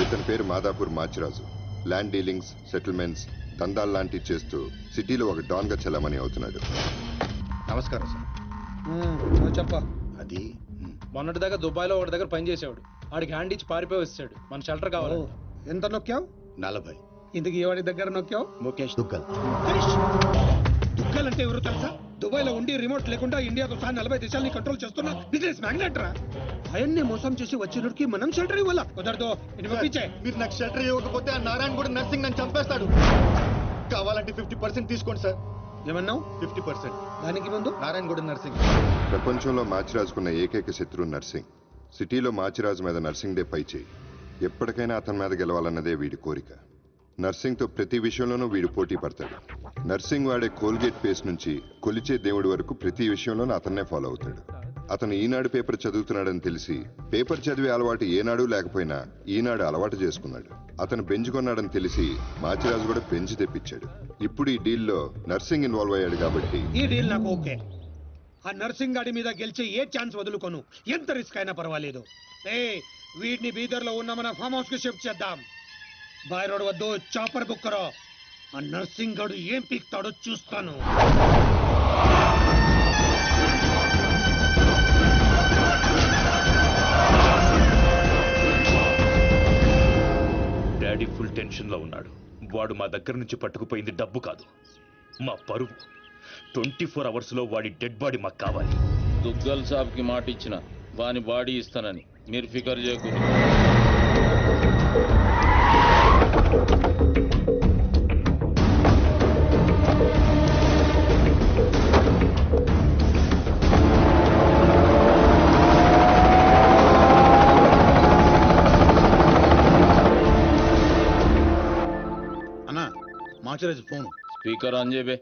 ఇతని పేరు Madhapur Machiraju. Land dealings, settlements, దందాలు లాంటివి చేస్తూ సిటీలో ఒక డాన్ గా చెల్లమని అవుతున్నాడు. నమస్కారం సార్. చెప్ప అది మొన్నటి దాకా దుబాయ్ లో ఒకటి దగ్గర పని చేసేవాడు. ఆడికి హ్యాండ్ ఇచ్చి పారిపోయి వచ్చాడు. మన షెల్టర్ కావాలి. ఎంత నొక్కావు? 40. ఇందుకు ఎవరి దగ్గర నొక్కావు? ముఖేష్ దుగ్గల్. దుగ్గల్ అంటే ఎవరు తెలుసా? దుబాయ్ లో ఉండి రిమోట్ లేకుండా ఇండియాతో సహా 40 దేశాలని కంట్రోల్ చేస్తున్నా బిజినెస్ మ్యాగ్నెట్ రా. ఆయన్ని మోసం చేసి వచ్చినడికి మనం షెల్టర్ ఇవ్వాలా? కుదరదు. ఇది పంపించే. మీరు నాకు షెల్టర్ ఇవ్వకపోతే ఆ నారాయణ కూడా నర్సింగ్ నన్ను చంపేస్తాడు. కావాలంటే 50% తీసుకోండి సార్. ఏమన్నావు? 50%. దానికి ముందు నారాయణ కూడా నర్సింగ్. ప్రపంచంలో మాచిరాజుకున్న ఏకైక శత్రువు నర్సింగ్. సిటీలో మాచిరాజు మీద నర్సింగ్ డే పై చేయి. ఎప్పటికైనా అతని మీద గెలవాలన్నదే వీడి కోరిక. నర్సింగ్ తో ప్రతి విషయంలోనూ వీడు పోటీ పడతాడు. నర్సింగ్ వాడే కోల్గేట్ పేస్ట్ నుంచి కొలిచే దేవుడి వరకు ప్రతి విషయంలోనూ అతన్నే ఫాలో అవుతాడు. అతను ఈనాడు పేపర్ చదువుతున్నాడని తెలిసి పేపర్ చదివే అలవాటు ఏనాడు లేకపోయినా ఈనాడు అలవాటు చేసుకున్నాడు. అతను బెంచ్ కొన్నాడని తెలిసి మాచిరాజు కూడా బెంచ్ తెప్పించాడు. ఇప్పుడు ఈ డీల్లో నర్సింగ్ ఇన్వాల్వ్ అయ్యాడు కాబట్టి ఈ డీల్ నాకు ఓకే. ఆ నర్సింగ్ గాడి మీద గెలిచే ఏ ఛాన్స్ వదులుకోను. ఎంత రిస్క్ అయినా పర్వాలేదు. వీడిని బీదర్ లో ఉన్న మన ఫామ్ హౌస్ కి షిఫ్ట్ చేద్దాం. బాయ్ రోడ్ వద్దు, చాపర్ బుక్ కరో. ఆ నర్సింగ్ గాడు ఏం పీక్తాడో చూస్తాను. డాడీ ఫుల్ టెన్షన్ లో ఉన్నాడు. వాడు మా దగ్గర నుంచి పట్టుకుపోయింది డబ్బు కాదు, మా పరువు. 24 అవర్స్ లో వాడి డెడ్ బాడీ మాకు కావాలి. దుగ్గల్ సాబ్ కి మాట ఇచ్చిన వాని బాడీ ఇస్తానని మీరు ఫికర్ చేయకూడదు. అన్నా మాచిరాజు ఫోన్. స్పీకర్ ఆన్ చేయబే.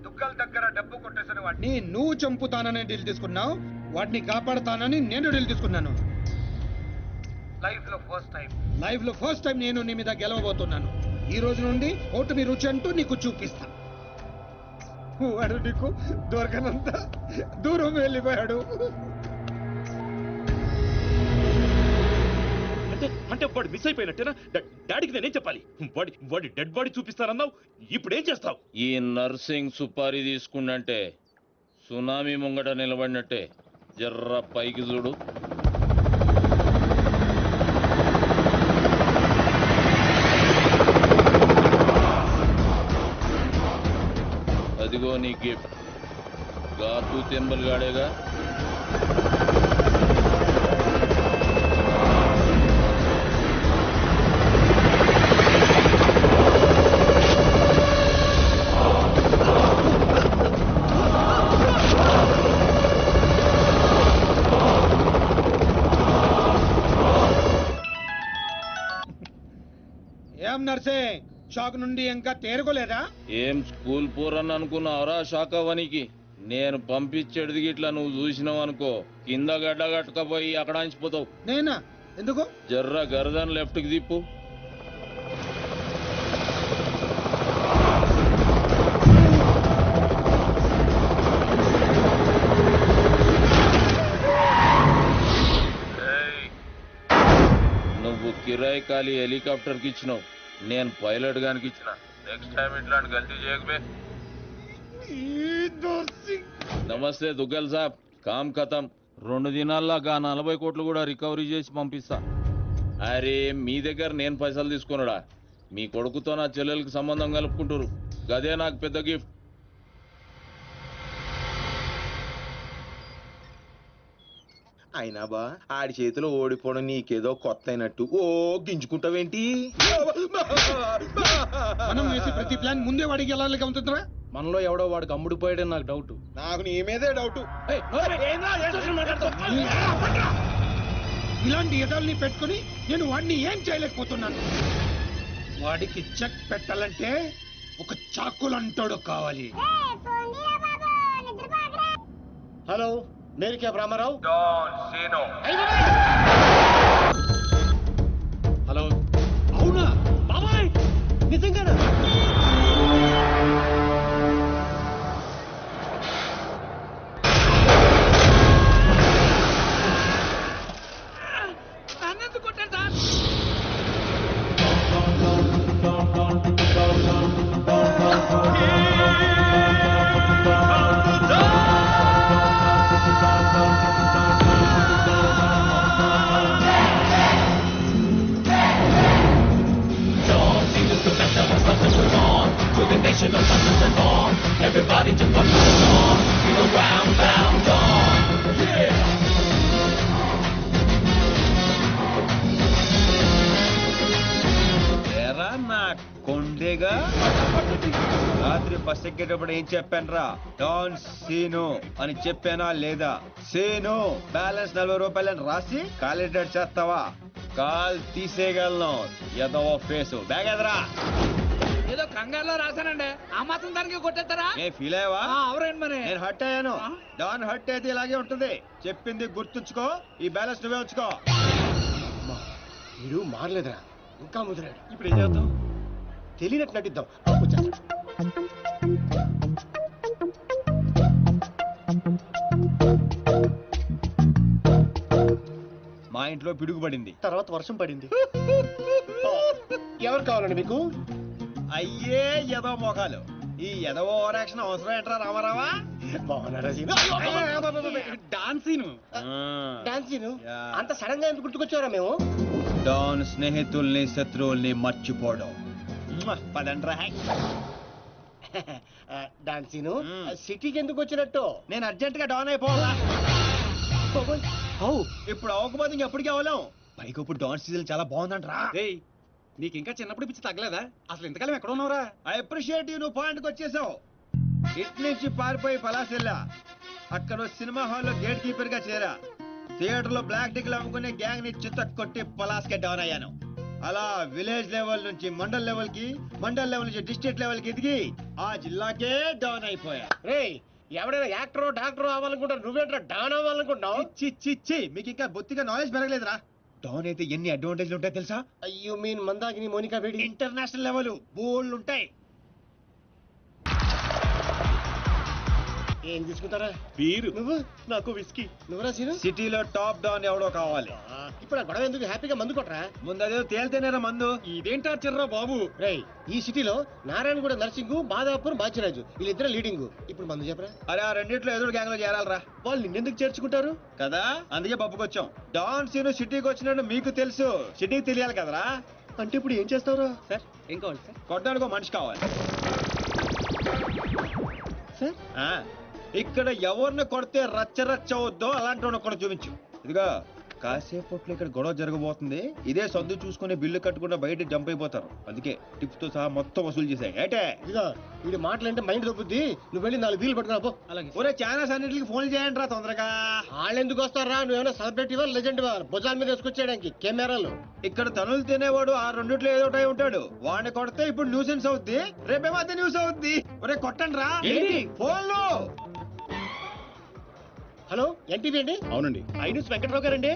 దుగ్గల్ దగ్గర డబ్బు కొట్టేసిన వాడిని నువ్వు చంపుతానని డీల్ తీసుకున్నావు. వాడిని కాపాడుతానని నేను డీల్ తీసుకున్నాను. లైఫ్ లో ఫస్ట్ టైం నేను నీ మీద గెలవబోతున్నాను. ఈ రోజు నుండి ఓటమి రుచి అంటూ నీకు చూపిస్తా. వాడు నీకు దొరకనంత దూరం వెళ్ళిపోయాడు. అంటే వాడు మిస్ అయిపోయినట్టేనా? డాడీకి నేనేం చెప్పాలి? వాడి డెడ్ బాడీ చూపిస్తానన్నావు, ఇప్పుడు ఏం చేస్తావు? ఈ నర్సింగ్ సుపారీ తీసుకుంటే సునామీ ముంగట నిలబడినట్టే. జర్ర పైకి చూడు. అదిగో నీ గిఫ్ట్. గాతు తెంబల్ గాడేగా. ఏం నర్సింగ్, షాక్ నుండి ఇంకా తేరుకోలేదా? ఏం స్కూల్ పోరని అనుకున్నావురా శాఖవనికి? నేను పంపించేది గిట్లా నువ్వు చూసినావు అనుకో, కింద గడ్డ కట్టుకపోయి అక్కడ అంచిపోతావు. నేనా? ఎందుకు? జర్ర గరదన్ లెఫ్ట్ కి తిప్పు. నువ్వు కిరాయి ఖాళీ హెలికాప్టర్ కి ఇచ్చినావు, నేను పైలట్ గానికి ఇచ్చిన. నెక్స్ట్ టైం ఇట్లాంటి గల్తీ చేయకబే. నమస్తే దుగ్గల్ సాబ్, కామ్ ఖతం. 2 దినాల్లో 40 కోట్లు కూడా రికవరీ చేసి పంపిస్తా. అరే మీ దగ్గర నేను పైసలు తీసుకున్నాడా? మీ కొడుకుతో నా చెల్లెలకి సంబంధం కలుపుకుంటారు. గదే నాకు పెద్ద గిఫ్ట్. అయినా బా ఆడి చేతిలో ఓడిపోవడం నీకేదో కొత్త అయినట్టు ఓ గింజుకుంటావేంటి? మనం వేసే ప్రతి ప్లాన్ ముందే వాడికి ఎలా ఉంటుందిరా? మనలో ఎవడో వాడికి అమ్ముడిపోయాడని నాకు డౌట్. నాకు నీ మీదే డౌట్. ఇలాంటి ఎదల్ని పెట్టుకుని నేను వాడిని ఏం చేయలేకపోతున్నాను. వాడికి చెక్ పెట్టాలంటే ఒక చాకులంటోడు కావాలి. హలో, మేరీ క్యాబ్ రామారావు. హలో, అవునా బాబాయ్, నిజంగానా? అన్న ఎందుకు కొట్టారు sir? Everybody just put it on, feel around, bound on, yeah. ఎరా నా కొండేగా రాత్రి బస్ ఎక్కేటప్పుడు ఏం చెప్పానురా? డాన్ సీను అని చెప్పానా లేదా? సీను బ్యాలెన్స్ 40 రూపాయలని రాసి కాలిడేట్ చేస్తావా? కాల్ తీసేయగలను. ఎదవ ఫేసు బ్యాగ్ ఎదరా. ఏదో కంగారులో రాశానండి, ఆ మాత్రం దానికి కొట్టేస్తారా? ఏ ఫీల్ అయ్యావా? ఎవరేంటి మరి? నేను హర్ట్ అయ్యాను. డాన్ హర్ట్ అయితే ఇలాగే ఉంటుంది. చెప్పింది గుర్తుంచుకో, ఈ బ్యాలెన్స్ నువ్వే ఉంచుకో. వీడు మారలేదురా, ఇంకా ముదిరాడు. ఇప్పుడు ఏం చేద్దాం? తెలియనట్టు నటిద్దాం. వచ్చేస్తాడు. మా ఇంట్లో పిడుగుపడింది, తర్వాత వర్షం పడింది. ఎవరు కావాలండి మీకు? అయ్యే ఎదవ మోకాలు. ఈ ఎదవ ఓవర్ యాక్షన్ అవసరం ఏంట్రా రామారావా? బాగున్నారా సీను? డాన్సీను డాన్సీను అంత సడన్ గా ఎందుకు గుర్తుకొచ్చారా మేము? డాన్ స్నేహితుల్ని శత్రువుల్ని మర్చిపోవడం. పదండ్రా. డాన్సీను సిటీకి ఎందుకు వచ్చినట్టు? నేను అర్జెంట్ గా డాన్ అయిపోవాలా? ఇప్పుడు అవ్వకపోతే ఇంకెప్పటికీ అవ్వలేం. పైకి ఇప్పుడు డాన్ సీజన్ చాలా బాగుందంట్రా. నీకు ఇంకా చిన్నప్పుడు పిచ్చి తగ్గలేదా? అసలు ఇంతకాలం ఎక్కడ ఉన్నావురా? ఐ అప్రిషియేట్ యూ, నువ్వు పాయింట్కి వచ్చేసావు. ఇటు నుంచి పారిపోయి పలాసెల్లా, అక్కడ సినిమా హాల్లో గేట్ కీపర్ గా చేరా. థియేటర్ లో బ్లాక్ టికెట్లు అమ్ముకునే గ్యాంగ్ ని చిత్త కొట్టి పలాస్కే డౌన్ అయ్యాను. అలా విలేజ్ లెవెల్ నుంచి మండల్ లెవెల్ కి, మండల్ లెవెల్ నుంచి డిస్ట్రిక్ట్ లెవెల్ కి ఎదిగి ఆ జిల్లాకే డౌన్ అయిపోయా. రే ఎవడైనా యాక్టర్ డాక్టర్ అవ్వాలనుకుంటారు, నువ్వేంట్రా డాన్ అవ్వాలనుకుంటున్నావు? చి మీకు ఇంకా బొత్తిగా నాలెడ్జ్ పెరగలేదురా. డౌన్ అయితే ఎన్ని అడ్వాంటేజ్లు ఉంటాయి తెలుసా? You mean Mandakini Monica Bedi? International level bold ఉంటాయి. ఏం తీసుకుంటారా? వీరు నువ్వు నాకు విస్కీ. నువ్వురా సీను? సిటీలో టాప్ డౌన్ ఎవడో కావాలి. ఇప్పుడు ఆ గొడవ ఎందుకు? హ్యాపీగా మందు కొట్టరా. ముందు అదే తేలితేనేరా మందు. ఇదేంటా చిర్రా బాబు? రేయ్ ఈ సిటీలో నారాయణగూడ నర్సింగ్, మాదాపూర్ బాచిరాజు వీళ్ళిద్దరు లీడింగ్. ఇప్పుడు మందు చెప్పరా. అరే ఆ రెండిట్లో ఎదురు గ్యాంగ్ లో చేరాలరా. వాళ్ళు నిన్నెందుకు చేర్చుకుంటారు కదా, అందుకే పప్పుకొచ్చాం. డాన్ సీను సిటీకి వచ్చినట్టు మీకు తెలుసు, సిటీకి తెలియాలి కదరా. అంటే ఇప్పుడు ఏం చేస్తావురా? సార్ ఏం కావాలి సార్? కొట్టడానికి ఒక మనిషి కావాలి సార్. ఇక్కడ ఎవరిని కొడితే రచ్చ రచ్చ అవుద్దో అలాంటి వాడిని ఒకటి చూపించు. ఇదిగా కాసేపట్లో ఇక్కడ గొడవ జరగబోతుంది. ఇదే సొంత చూసుకుని బిల్లు కట్టకుండా బయట జంప్ అయిపోతారు. అందుకే టిప్స్ తో సహా మొత్తం వసూలు చేశాయి. ఏటే ఇదిగా వీడి మాటలంటే మైండ్ దొబ్బుద్ది. నువ్వు వెళ్ళి 4 వీలు పట్టుకురా పో. అలాగే. ఒరే ఛానల్స్ అన్నింటికి ఫోన్ చేయండి రా తొందరగా. వాళ్ళు ఎందుకు వస్తారా? నువ్వేమైనా సెలబ్రిటీవా లెజెండ్వా? భుజాల మీద వేసుకొచ్చేయడానికి కెమెరాలు. ఇక్కడ తనులు తినేవాడు ఆ రెండిట్లో ఏదో ఒకటి ఉంటాడు. వాడిని కొడితే ఇప్పుడు న్యూసెన్స్ అవుద్ది, రేపేమో అదే న్యూస్ అవుద్ది. ఒరే కొట్టండి రా ఫోన్లు. హలో ఎన్టీవీ అండి? అవునండి. ఐన్యూస్ వెంకట్రావు గారండి?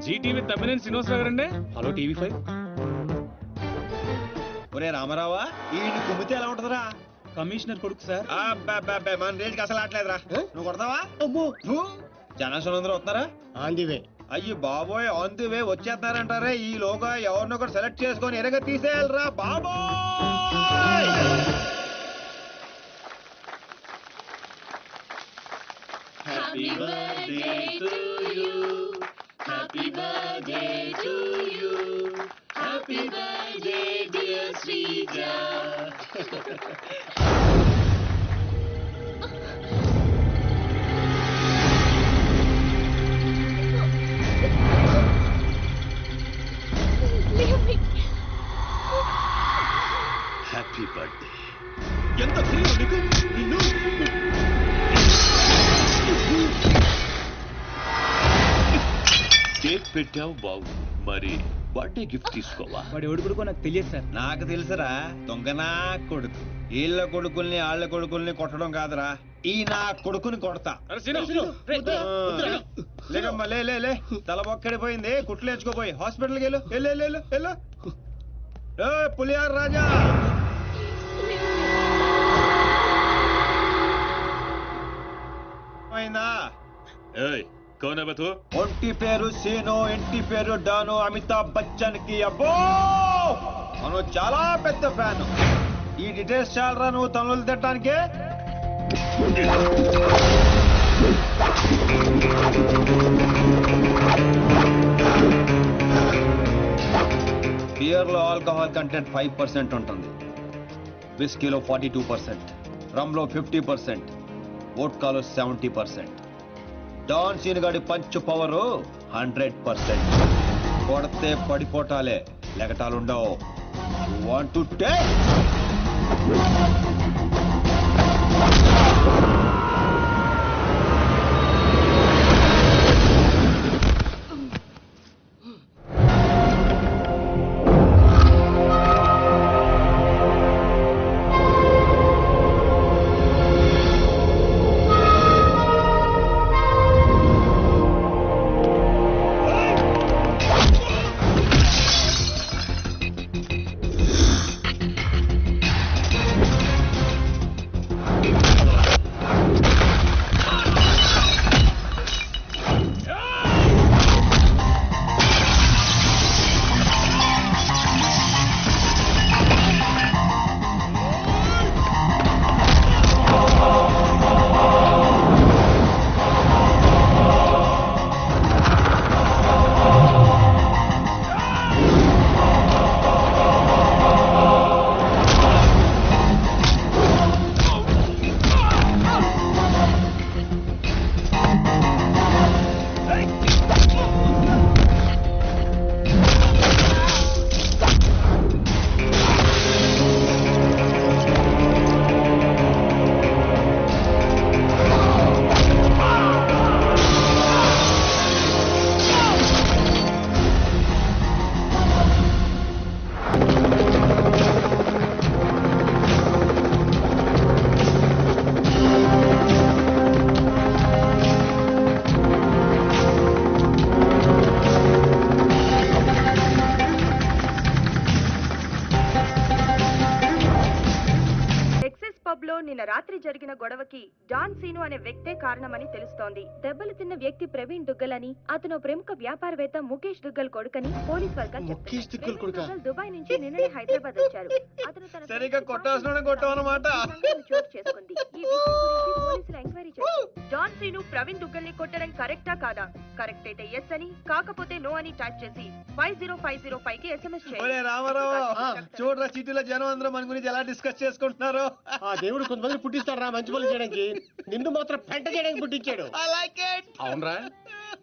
జీటీవీ తమ్మినేని శ్రీనివాసరావు గారండి. Hello TV5. ఒరే రామారావా, ఈ కుమ్మితే ఎలా ఉంటదిరా? కమిషనర్ కొడుకు సార్. మన రేంజ్కి అసలు ఆటలేదురా. నువ్వు కొడతావా? అమ్మో జనాశనం అందరూ వస్తారా? On the way. అయ్యి బాబోయ్, ఆన్ ది వే వచ్చేస్తారంటారే. ఈ లోగా ఎవరినో ఒకటి సెలెక్ట్ చేసుకొని ఎరగ తీసేయాలరా బాబోయ్. Happy birthday to you. Happy birthday to you. Happy birthday, dear Srija. Happy birthday. ఎంత ధైర్యం నీకు? నిన్ను కేక్ పెట్టావు బాగు, మరి బర్త్డే గిఫ్ట్ తీసుకోవా? వాడు ఎవడు కొడుకో నాకు తెలియదు సార్. నాకు తెలుసురా, దొంగనా కొడుకు. వీళ్ళ కొడుకుల్ని వాళ్ళ కొడుకుల్ని కొట్టడం కాదురా, ఈ నా కొడుకుని కొడతా. లేకమ్మా లే లే లే, తల ఒక్కడిపోయింది, కుట్లు వేసుకోపోయి హాస్పిటల్కి వెళ్ళు. వెళ్ళు వెళ్ళు. పులియార్ రాజా, అయిందా? ఏయ్, कौन है बतू ఒంటి పేరు సీను, ఇంటి పేరు డాను, అమితాబ్ బచ్చన్ కి అబ్బో మనం చాలా పెద్ద ఫ్యాన్. ఈ డీటెయిల్స్ చాలరా నువ్వు తనులు తిట్టడానికి? బియర్ లో ఆల్కహాల్ కంటెంట్ 5% ఉంటుంది, విస్కీలో 42%, రమ్ లో 50%, వోడ్కాలో 70%. డాన్ సీన్ గాడి పంచ్ పవర్ 100%. కొడితే పడిపోటాలే, లెగటాలుండవు. వాంట్ టు టేక్ నిన్న రాత్రి జరిగిన గొడవకి డాన్ సీను అనే వ్యక్తే కారణమని తెలుస్తోంది. దెబ్బలు తిన్న వ్యక్తి ప్రవీణ్ దుగ్గల్ అని, అతను ప్రముఖ వ్యాపారవేత్త ముఖేష్ దుగ్గల్ కొడుకని పోలీస్ వర్గాలు చెప్తున్నారు. దుబాయ్ నుంచి నిన్ననే హైదరాబాద్ వచ్చారు. అతను తన సరిగా కొట్టాలన్నమాట చోటు చేసుకుంది. ఈ విషయం గురించి పోలీసులు ఎంక్వైరీ చేశారు. డాన్ సీను ప్రవీణ్ దుగ్గల్ ని కొట్టడం కరెక్టా కాదా? కరెక్ట్ అయితే ఎస్ అని, కాకపోతే నో అని టైప్ చేసి 50505 కి ఎస్ఎంఎస్ చేయండి. చూడరా, సిటీలో జనం అందరూ మన గురించి ఎలా డిస్కస్ చేసుకుంటున్నారు. ఆ దేవుడు కొంతమంది పుట్టిస్తాడు రా మంచి పనులు చేయడానికి, నిన్ను మాత్రం పెంట చేయడానికి పుట్టించాడు. అవునరా,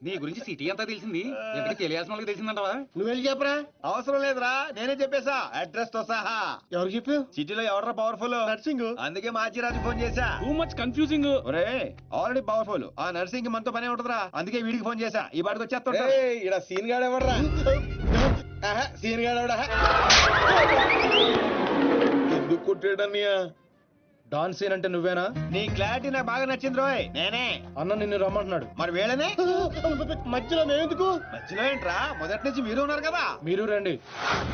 నీ గురించి సిటీ అంతా తెలిసింది, ఎందుకు తెలియాల్సిన వాళ్ళకి తెలిసిందంటవా? నువ్వు వెళ్ళి చెప్పరా. అవసరం లేదురా, నేనే చెప్పేశా అడ్రస్ తో సహా. ఎవరు చెప్పావు? సిటీలో ఎవరా పవర్ఫుల్? నర్సింగ్. అందుకే మాచిరాజు ఫోన్ చేశా. Too much confusing. ఒరే ఆల్రెడీ పవర్ఫుల్, ఆ నర్సింగ్ కి మనతో పనే ఉంటదిరా, అందుకే వీడికి ఫోన్ చేశా. ఈ బాడికి వచ్చేస్తా. ఇక్కడ సీన్ గాడు ఎవడరా? సీన్ గాడు ఎవడా? ఎందుకు కొట్టాడన్నయ్య? డాన్ సీన్ అంటే నువ్వేనా? నీ క్లారిటీ నాకు బాగా నచ్చింది రోయ్. నేనే. అన్న నిన్ను రమ్మంటున్నాడు. మరి వేళనే మధ్యలో మేమెందుకు? మధ్యలో ఏంట్రా, మొదటి నుంచి మీరు ఉన్నారు కదా. మీరు రండి.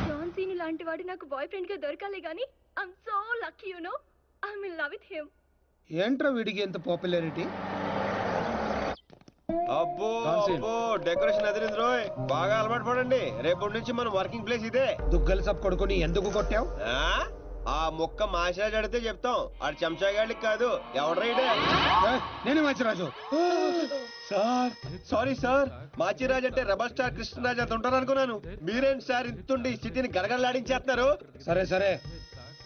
డాన్ సీను లాంటి వాడు నాకు బాయ్ ఫ్రెండ్ గా దొరకాలి గానీ I'm so lucky you know, I'm in love with him. ఏంట్రా వీడికి ఎంత పాపులారిటీ? అబ్బో అబ్బో, డెకరేషన్ అదిరింది రోయ్. బాగా అలవాటు పడండి, రేపటి నుంచి మన వర్కింగ్ ప్లేస్ ఇదే. దుగ్గల సబ్ కొడుకుని ఎందుకు కొట్టావు? ఆ మొక్క మాషాజ్ అడితే చెప్తాం, ఆడు చెంచాగాడికి కాదు. ఎవడ్రైడే? నేనే Machiraju. Sir sorry sir, Machiraj అంటే రెబల్ స్టార్ కృష్ణరాజ్ అంత ఉంటారు అనుకున్నాను. మీరేంటి సార్ ఇంతుండి సిటీని గడగడలాడించేస్తున్నారు? సరే సరే,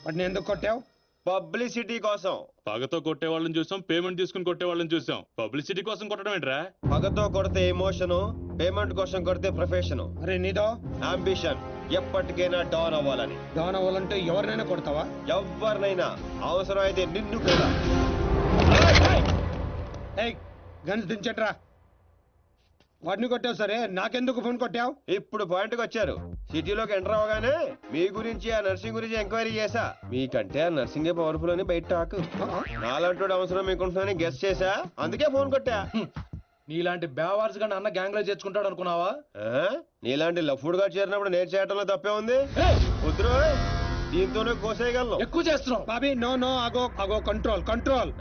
వాటిని ఎందుకు కొట్టావు? పబ్లిసిటీ కోసం. పగతో కొట్టే వాళ్ళని చూసాం, పేమెంట్ తీసుకుని కొట్టే వాళ్ళని చూసాం. పబ్లిసిటీ కోసం కొట్టడం ఏంట్రా? పగతో కొడితే ఎమోషను, పేమెంట్ కోసం కొడితే ప్రొఫెషను. అరే నీదో అంబిషన్ ఎప్పటికైనా డాన్ అవ్వాలని. డాన్ అవ్వాలంటే ఎవరినైనా కొడతావా? ఎవరినైనా, అవసరం అయితే నిన్ను కూడా. గన్స్ దించట్రా. వాడిని కొట్టావు సరే, నాకెందుకు ఫోన్ కొట్టావు? ఇప్పుడు పాయింట్కి వచ్చారు. సిటీలోకి ఎంటర్ అవగానే మీ గురించి, ఆ నర్సింగ్ గురించి ఎంక్వైరీ చేశా. మీకంటే ఆ నర్సింగే పవర్ఫుల్ అని బయట టాక్. నాలంటోడు అవసరం మీకుంటుందని గెస్ చేశా, అందుకే ఫోన్ కొట్టా. నీలాంటి బేవార్స్ గా అన్న గ్యాంగ్ లో చేర్చుకుంటాడు అనుకున్నావా? నీలాంటి లఫ్డ్ గా చేరినప్పుడు నేను చేయటంలో తప్పే ఉంది. వద్దు, దీంతోనే కోసేయగలను. ఎక్కువ చేస్తున్నావు బాబీ. నో నో, అగో అగో, కంట్రోల్ కంట్రోల్.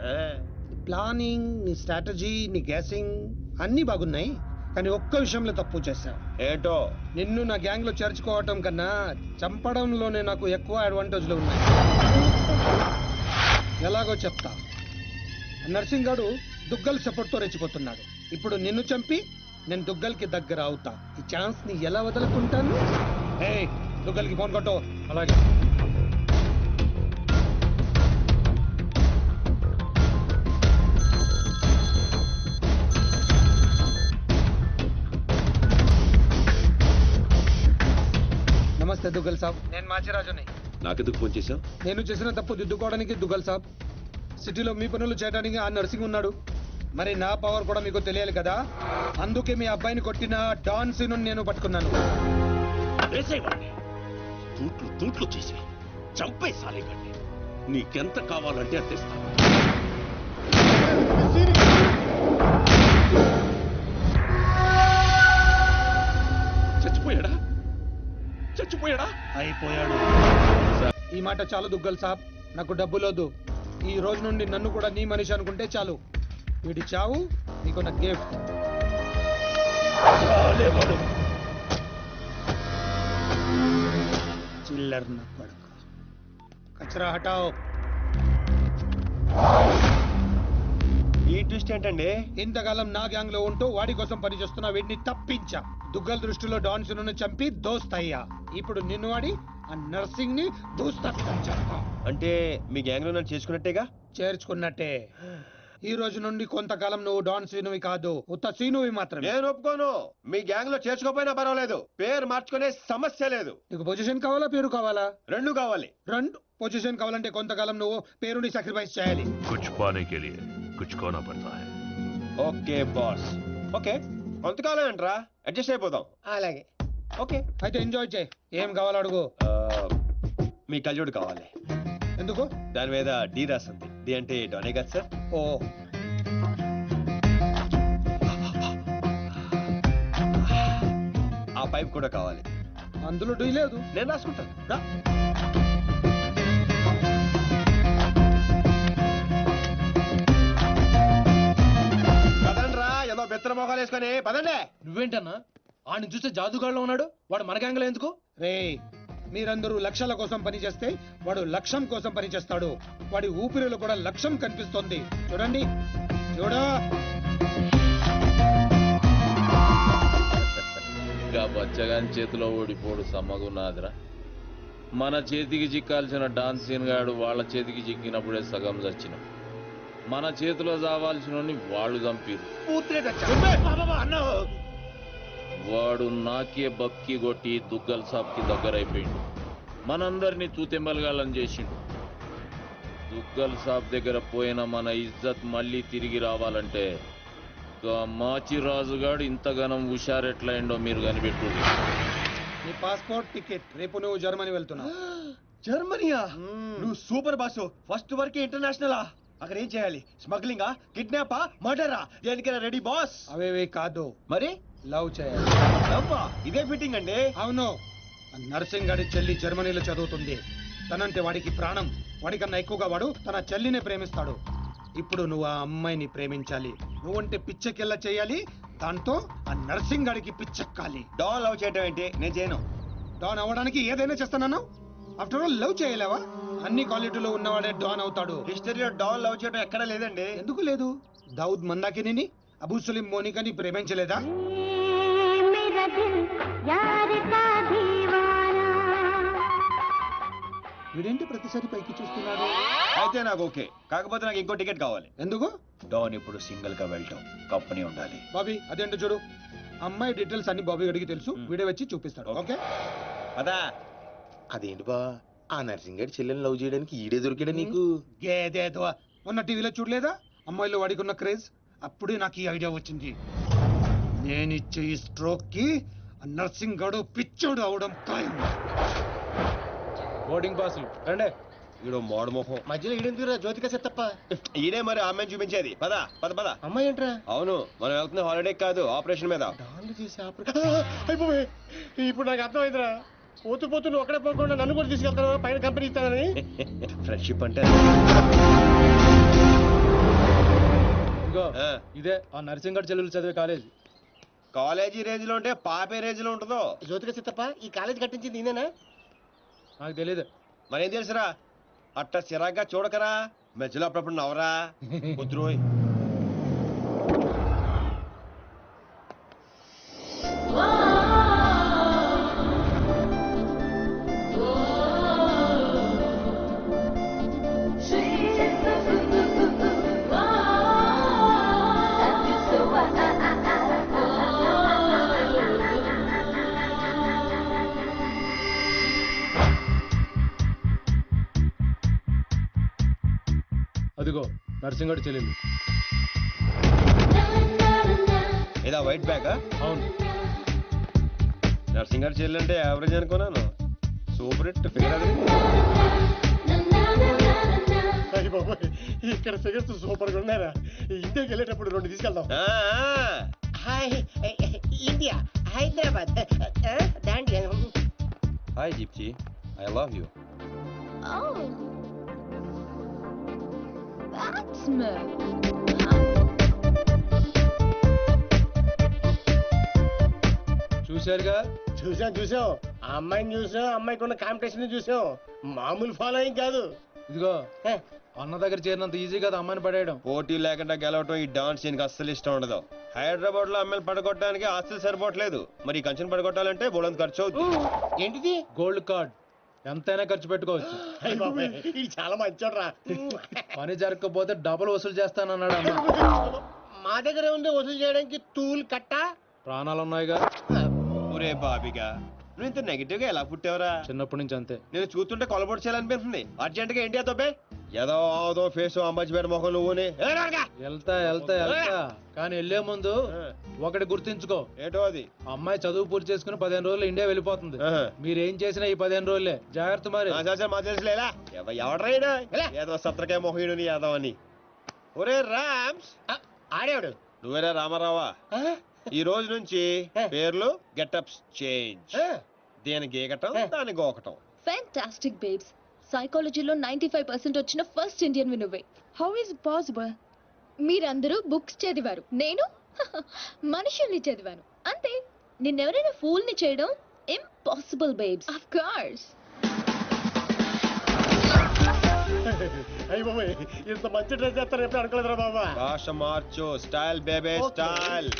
ప్లానింగ్, నీ స్ట్రాటజీ, నీ గ్యాసింగ్ అన్నీ బాగున్నాయి, కానీ ఒక్క విషయంలో తప్పు చేశావు. ఏంటో? నిన్ను నా గ్యాంగ్ లో చేర్చుకోవటం కన్నా చంపడంలోనే నాకు ఎక్కువ అడ్వాంటేజ్లు ఉన్నాయి. ఎలాగో చెప్తా. నర్సింగ్ గాడు దుగ్గల్ సపోర్ట్ తో రెచ్చిపోతున్నాడు. ఇప్పుడు నిన్ను చంపి నేను దుగ్గల్కి దగ్గర అవుతా. ఈ ఛాన్స్ ని ఎలా వదులుకుంటాను? ఏయ్, దుగ్గల్కి ఫోన్ కొట్టు. అలాగే. నమస్తే దుగ్గల్ సాబ్, నేను మాచిరాజుని. నాకెందుకు ఫోన్ చేశావు? నేను చేసిన తప్పు దిద్దుకోవడానికి దుగ్గల్ సాబ్, సిటీలో మీ పనులు చేయడానికి ఆ నర్సింగ్ ఉన్నాడు. మరి నా పవర్ కూడా మీకు తెలియాలి కదా. అందుకే మీ అబ్బాయిని కొట్టిన డాన్ సీను నేను పట్టుకున్నాను. తూట్లు చేసి చంపే సాలేకండి. నీకెంత కావాలంటే అంత ఇస్తాను. చచ్చిపోయాడా? చచ్చిపోయాడా? అయిపోయాడు. ఈ మాట చాలు దుగ్గల్ సాబ్, నాకు డబ్బులోదు. ఈ రోజు నుండి నన్ను కూడా నీ మనిషి అనుకుంటే చాలు. వీడి చావు నీకు నా గిఫ్ట్. చిల్లర్ నా కొడుకు. కచరా హటాओ. ఈ ట్విస్ట్ ఏంటండి? ఇంతకాలం నా గ్యాంగ్ లో ఉంటూ వాడి కోసం పనిచేస్తున్న వీడిని తప్పించా. దుగ్గల్ దృష్టిలో డాన్ సిను చంపి దోస్త్ అయ్యా. ఇప్పుడు నిన్ను వాడి ఆ నర్సింగ్ ని దూస్తా. అంటే మీ గ్యాంగ్ లో నన్ను చేసుకున్నట్టేగా? చేర్చుకున్నట్టే. ఈ రోజు నుండి కొంతకాలం నువ్వు డాన్ సీనువి కాదు, ఉత్త సీనువి మాత్రమే. నేను ఒప్పుకోను. మీ గ్యాంగ్ లో చేర్చుకోపోయినా పర్వాలేదు, పేరు మార్చుకునే సమస్య లేదు. నీకు పొజిషన్ కావాలా, పేరు కావాలా? రెండు కావాలి. రెండు. పొజిషన్ కావాలంటే కొంతకాలం నువ్వు పేరుని సాక్రిఫైస్ చేయాలి. कुछ पाने के लिए कुछ खोना पड़ता है. Okay boss. ఓకే, కొంతకాలం ఏంట్రా, అడ్జస్ట్ అయిపోదాం. అలాగే. ఓకే, అయితే ఎంజాయ్ చేయి. ఏం కావాలో అడుగు. మీ కళ్యాణుడు కావాలి. ఎందుకు? దాని మీద డి రాసింది. డి అంటే డోనే కదా సార్? ఓ, ఆ పైప్ కూడా కావాలి. అందులో డీ లేదు. నేను రాసుకుంటాను. రా. పదండి రా, ఏదో బెత్తర మొఖాలు వేసుకొని పదండి. నువ్వేంటన్నా ఆడిని చూస్తే జాదుగాడులో ఉన్నాడు, వాడు మన గ్యాంగ్లో ఎందుకు? రే, మీరందరూ లక్ష్యాల కోసం పనిచేస్తే వాడు లక్ష్యం కోసం పనిచేస్తాడు. వాడి ఊపిరిలో కూడా లక్ష్యం కనిపిస్తోంది. చూడండి, చూడా. ఇంకా బచ్చగాని చేతిలో ఓడిపోడు సమ్మగున్నాదిరా. మన చేతికి చిక్కాల్సిన డాన్సీన్ గాడు వాళ్ళ చేతికి చిక్కినప్పుడే సగం చచ్చినాం. మన చేతిలో చావాల్సిన వాళ్ళు చంపిరు. వాడు నాకే బక్కి కొట్టి దుగ్గల్ సాబ్కి దగ్గరైపోయిండు. మనందరినీ తూతెంబలగాళ్ళని చేసిండు. దుగ్గల్ సాబ్ దగ్గర పోయిన మన ఇజ్జత్ మళ్ళీ తిరిగి రావాలంటే మాచిరాజుగాడు ఇంతగానం హుషారెట్లయిండో మీరు కనిపెట్టుర్రి. నీ పాస్పోర్ట్, టికెట్. రేపు నువ్వు జర్మనీ వెళ్తున్నావు. జర్మనీయా? నువ్వు సూపర్ బాసు. ఫస్ట్ వరకే ఇంటర్నేషనలా? అక్కడ ఏం చేయాలి? స్మగ్లింగా, కిడ్నాపా, మర్డరా? దేనికైనా రెడీ బాస్. అవేవి కాదు, మరి లవ్ చేయాలి. అబ్బా, ఇదే ఫిట్టింగ్ అండి. అవును. నర్సింగ్ గాడి చెల్లి జర్మనీలో చదువుతుంది. తనంటే వాడికి ప్రాణం. వాడికన్నా ఎక్కువగా వాడు తన చెల్లినే ప్రేమిస్తాడు. ఇప్పుడు నువ్వు ఆ అమ్మాయిని ప్రేమించాలి. నువ్వంటే పిచ్చెక్కెళ్ళ చేయాలి. దాంతో ఆ నర్సింగ్ గాడికి పిచ్చెక్కాలి. డాన్ లవ్ చేయటం ఏంటి? నేను చేయను. డాన్ అవ్వడానికి ఏదైనా చేస్తానన్నావు. ఆఫ్టర్ ఆల్ లవ్ చేయలేవా? అన్ని క్వాలిటీలో ఉన్నవాడే డాన్ అవుతాడు. హిస్టరీలో డాన్ లవ్ చేయడం ఎక్కడా లేదండి. ఎందుకు లేదు? దావుద్ మందాకిని, అబూ సలీం మోనికాని ప్రేమించలేదా? వీడేంటి ప్రతిసారి పైకి చూస్తున్నాడు? అయితే నాకు ఓకే, కాకపోతే నాకు ఇంకో టికెట్ కావాలి. ఎందుకు? డాన్ ఇప్పుడు సింగిల్ గా వెళ్ళటం, కంపెనీ ఉండాలి. బాబీ, అదేంటో చూడు. అమ్మాయి డీటెయిల్స్ అన్ని బాబీ గడికి తెలుసు. వీడే వచ్చి చూపిస్తాడు. ఓకే అదా? అదేంటి బా, ఆ నర్సింగ్ గారి చెల్లెని లవ్ చేయడానికి ఈడే దొరికాడు నీకు? ఏదేదో మొన్న టీవీలో చూడలేదా అమ్మాయిలో వాడికి ఉన్న క్రేజ్? అప్పుడే నాకు ఈ ఐడియా వచ్చింది. నేనిచ్చే ఈ స్ట్రోక్ కి నర్సింగ్ గడు పిచ్చోడు అవడం ఖాయం. బోర్డింగ్ పాసులు రండే. ఈడో మోడు మొహం. మధ్యలో ఈడెందుకురా జ్యోతిక సెత్తప్ప? ఈడే మరి అమ్మాయిని చూపించేది. పద పద పద. అమ్మాయి ఏంట్రా? అవును, మనం వెళ్తున్న హాలిడే కాదు, ఆపరేషన్ మీద. డాన్లు చేసి అయిపోయి. ఇప్పుడు నాకు అర్థమైందిరా. పోతూ పోతూ నువ్వు ఒక్కడే పోకుండా నన్ను కూడా తీసుకెళ్తాను, పైన కంపెనీ ఇస్తానని. ఫ్రెండ్షిప్ అంటే ఇంకో ఆ. ఇదే ఆ నర్సింగ్ గడ్ చెల్లెలు చదివే కాలేజ్. కాలేజీ రేంజ్ లో ఉంటే పాపే రేంజ్ లో ఉంటుందో. జ్యోతిక చిత్తప్ప ఈ కాలేజ్ కట్టించింది నేనేనా? నాకు తెలియదు. మరేం తెలుసురా? అట్ట చిరాగ్గా చూడకరా, మధ్యలో అప్పుడప్పుడు నవ్వరా. కుదురోయ్. అదిగో నర్సింగ్ గడ్ చెల్లెలు. ఏదా వైట్ బ్యాగా? అవును. నర్సింగ్ గారు చెల్లంటే యావరేజ్ అనుకున్నాను. సూపర్ హిట్ ఫిగర్ అది. అయ్య బాబోయ్, ఇక్కడ ఫిగర్స్ సూపర్ గా ఉన్నారా? ఇండియాకి వెళ్ళేటప్పుడు 2 తీసుకెళ్దాం. Hi India, Hyderabad. దాండి. Hi Deepthi, I love you. చూశారుగా? చూసాం. ఆ అమ్మాయిని చూసాం, అమ్మాయికి ఉన్న కాంపిటీషన్ చూసాం. మామూలు ఫాలోయింగ్ కాదు. ఇదిగో అన్న దగ్గర చేరినంత ఈజీ కాదు అమ్మాయిని పడేయడం. పోటీ లేకుండా గెలవటం ఈ డాన్స్ దీనికి అస్సలు ఇష్టం ఉండదు. హైదరాబాద్ లో అమ్మాయిలు పడగొట్టడానికి ఆస్తులు సరిపోవట్లేదు. మరి ఈ కంచెను పడగొట్టాలంటే బోలంత ఖర్చు అవుతుంది. ఏంటిది? Gold card. ఎంతైనా ఖర్చు పెట్టుకోవచ్చు. అయ్య బాబోయ్, ఇది చాలా మంచోడ్రా. పని జరగకపోతే డబుల్ వసూలు చేస్తానన్నాడు అన్న. మా దగ్గర ఉంది వసూలు చేయడానికి టూల్ కట్ట. ప్రాణాలు ఉన్నాయిగా. ఒరే బాబిగా, నువ్వు ఇంత నెగిటివ్ గా ఎలా పుట్టావరా? చిన్నప్పటి నుంచి అంతే. నేను చూస్తుంటే కొలబొట్టు చేయాలనిపిస్తుంది. అర్జెంట్ గా ఇండియా తోపే. ఏదో ఫేస్ అంబాజీపేట మొహం నువ్వుని. వెళ్తా కానీ వెళ్లే ముందు ఒకటి గుర్తించుకో. ఏటో అది? అమ్మాయి చదువు పూర్తి చేసుకుని 15 రోజులు ఇండియా వెళ్ళిపోతుంది. మీరేం చేసినా ఈ 15 రోజులే జాగ్రత్త. మరి మా తెలుసులేలా ఎవడ్రైనా ఏదో సత్రకాయ మొహీడుని యాదవ్ అని. ఒరే రామ్స్, ఆడేవాడు నువ్వేరా రామారావా? ఈ రోజు నుంచి పేర్లు గెటప్స్ చేంజ్. దేని గీకటం, దాని గోకటం. Fantastic babes. సైకాలజీలో 95% వచ్చిన ఫస్ట్ ఇండియన్ నువ్వే. How is possible? మీరందరూ బుక్స్ చదివారు, నేను మనుషుల్ని చదివాను. అంతే. నిన్నెవరైనా ఫూల్ ని చేయడం ఇంపాసిబుల్ బేబ్స్. Of course. అయ్య బాబాయ్, ఇంత మంచి డ్రెస్ చేస్తారు ఎప్పుడు అనుకోలేదురా బాబా. భాష మార్చు, స్టైల్ బేబే స్టైల్.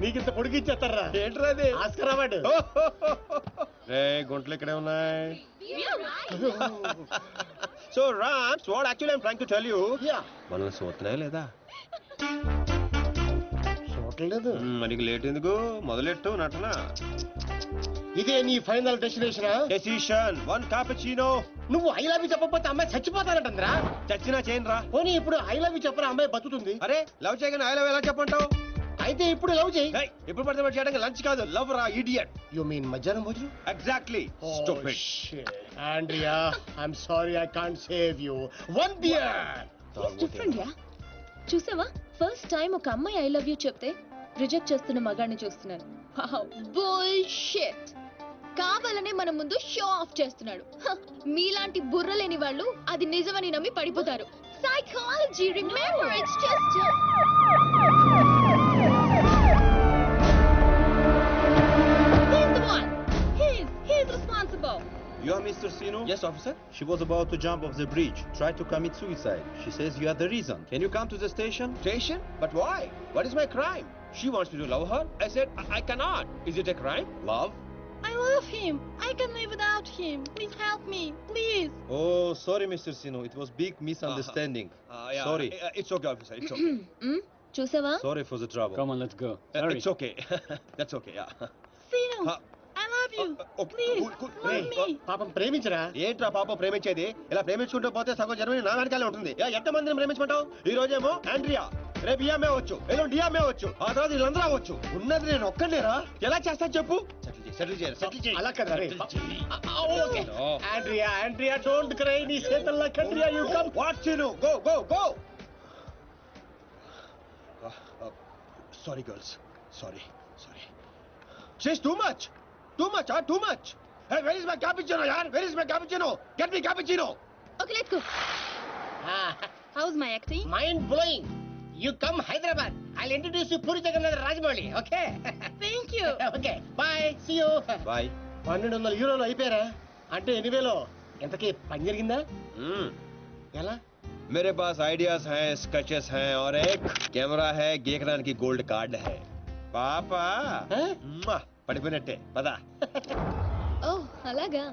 నీకింత పొడిగి ఇచ్చేస్తారా? ఏంట్రా అది? Oscar award. రే గుంటలు ఇక్కడే ఉన్నాయి. So Rams, what actually I'm trying to tell you, మనల్ని చూస్తున్నాయా లేదా? చూడలేదు. మరి లేట్ ఎందుకు? మొదలెట్టు నటన. ఇదే నీ ఫైనల్ డెస్టినేషన్? Decision 1 cappuccino. నువ్వు ఐ లవ్ యూ చెప్పకపోతే అమ్మాయి చచ్చిపోతానంటరా? చచ్చినా చేయను రా. పోనీ ఇప్పుడు ఐ లవ్ యూ చెప్పరా, అమ్మాయి బతుకుతుంది. అరే లవ్ చేయగానే ఐ లవ్ ఎలా చెప్పంటావు? అయితే ఇప్పుడు లవ్ చేయి. ఇప్పుడు పడితే చేయడానికి లంచ్ కాదు, లవ్ రా ఇడియట్. యు మీన్ మధ్యాహ్నం భోజనం? Exactly. Stupid. Andrea, I'm sorry, I can't save you. 1 beer. Different yeah. చూసావా, ఫస్ట్ టైం ఒక అమ్మాయి ఐ లవ్ యూ చెప్తే రిజెక్ట్ చేస్తున్న మగాడిని చూస్తున్నాను. బుల్షిట్. కావాలనే మన ముందు షో ఆఫ్ చేస్తున్నాడు. మీలాంటి బుర్ర లేని వాళ్ళు అది నిజమని నమ్మి పడిపోతారు. Psychology, remember, it's just he's responsible. You are Mr. Sino? Yes, officer. She was about to jump off the bridge, tried to commit suicide. She says you are the reason. Can you come to the station? Station? But why? What is my crime? She wants me to love her. I said I cannot. Is it a crime? Love? I love him. I can live without him. Please help me, please. Oh, sorry, Mr. Sino. It was big misunderstanding. Yeah, Sorry. It's okay, officer. It's okay. చూసావా? Sorry for the trouble. Come on, let's go. It's okay. That's okay. Yeah. Sino, I love you. Please, love me. పాపం ప్రేమించరా? ఏంట్రా పాపం ప్రేమించేది? ఇలా ప్రేమించుకుంటూ పోతే సగం Germany నా వెనకాలే ఉంటుంది. ఎంతమందిని ప్రేమించుకుంటావు? ఈ రోజేమో ఆండ్రియా, రేపు ఈఎంఏ వచ్చు, ఎల్లుండి డిఎంఏ వచ్చు, ఆ తర్వాత వీళ్ళందరూ అవ్వచ్చు. ఉన్నది నేను ఒక్కనేరా? ఎలా చేస్తా చెప్పు? సెటిల్ చేయాలి. అలా కదా రే. Okay Andrea, don't cry. నీ చేతల్లో కండ్రియా, యు కమ్. వాట్ చిను? Go. Sorry girls. Sorry. She's too much. Too much. Hey, where is my cappuccino, yaar? Where is my cappuccino? Get me cappuccino. Okay let's go how's my acting mind blowing. You come Hyderabad. I will introduce you Puri Jagannadh Rajamouli. Okay thank you. Okay bye see you. Bye. 1200 యూరోలు అయిపోయారా? అంటే 8,000. ఇంతకీ పని జరిగిందా? ఎలా? मेरे पास ideas हैं, sketches हैं और एक कैमरा है, गेकरान की गोल्ड कार्ड है. पापा పడిపోయినట్టే పదా. ఓ అలాగా